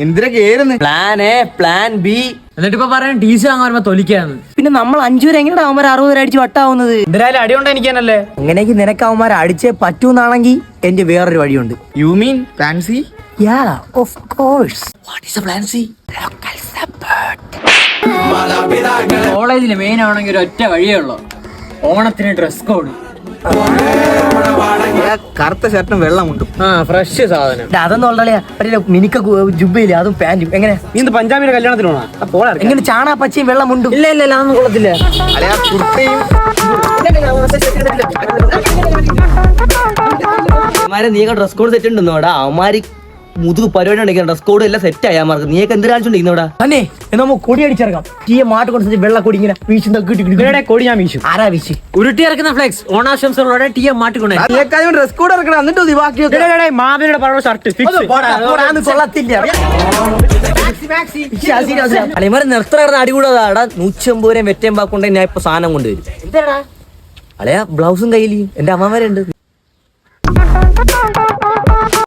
എന്തിനൊക്കെയായിരുന്നു plan A plan B എന്നിട്ട് ഇപ്പൊ പറയാൻ ടി സി വാങ്ങാൻ വരുമ്പോ തൊലിക്കാന്ന്. പിന്നെ നമ്മൾ 5 പേര് എങ്ങനെയാണ് അവന്മാർ 60 പേര് അടിച്ച് വട്ടാവുന്നത്? എന്തായാലും അടി കൊണ്ടെനിക്കാനല്ലേ. അങ്ങനെയെങ്കിൽ നിനക്ക് അവന്മാരെ അടിച്ചേ പറ്റൂന്നാണെങ്കിൽ എന്റെ വേറൊരു വഴിയുണ്ട്. You mean plan C? Yeah, of course. What is the plan C? Local support. കോളേജില് മെയിൻ ആണെങ്കിൽ ഒരു ഒറ്റ വഴിയേ ഉള്ളൂ, ഓണത്തിന് ഡ്രസ് കോഡ്. കറുത്ത ഷർട്ടും വെള്ളമുണ്ടും. ഫ്രഷ് സാധനം. അതൊന്നും ഉള്ളേ മിനിക്ക ജുബയില്ലേ, അതും പാന്റും. എങ്ങനെ നീ എന്ത് പഞ്ചാബിയുടെ കല്യാണത്തിന് പോണാ? എങ്ങനെ ചാണാ പച്ചയും വെള്ളമുണ്ടും? ഇല്ല ഇല്ല ഇല്ല, അതൊന്നും കൊള്ളത്തില്ല. അല്ലയാ കുർത്തയും നീക്ക ഡ്രസ് കോഡ് സെറ്റ് ഉണ്ടെന്നോടാ. അവന്മാര് മുതുക് പരിപാടി ഉണ്ടെങ്കിൽ ഡ്രസ് കോഡ് എല്ലാം സെറ്റ് ആയാ മാർക്ക്. നീയൊക്കെ എന്ത് കാണിച്ചോണ്ടിരിക്കുന്നോടാ? അന്നെ നമ്മ കൊടി അടിച്ചിറങ്ങാം. ടീ മാട്ട് കൊണ്ട് വെള്ള കൊടി ഇങ്ങനെ വീശുന്ന കൊടി ഞാൻ വീശും. ആരാ വീശു? ഉരുട്ടി ഇറക്കുന്ന ഫ്ലെക്സ് ഓണാശംസകളോടെ ടീ മാട്ടിക്കൊണ്ടേ ഡ്രസ് കോഡ് ഇറക്കണം. എന്നിട്ട് ബാക്കി മാവിയുടെ പഴയ ഷർട്ട് കൊള്ളത്തില്ല. അളിമാരെ നിർത്തറ അടികൂടാടാ. 150 വെറ്റേം പാക്കൊണ്ട് ഞാൻ ഇപ്പൊ സാധനം കൊണ്ടുവരും. അളയാ ബ്ലൗസും കയ്യിൽ എന്റെ അമ്മമാരുണ്ട്.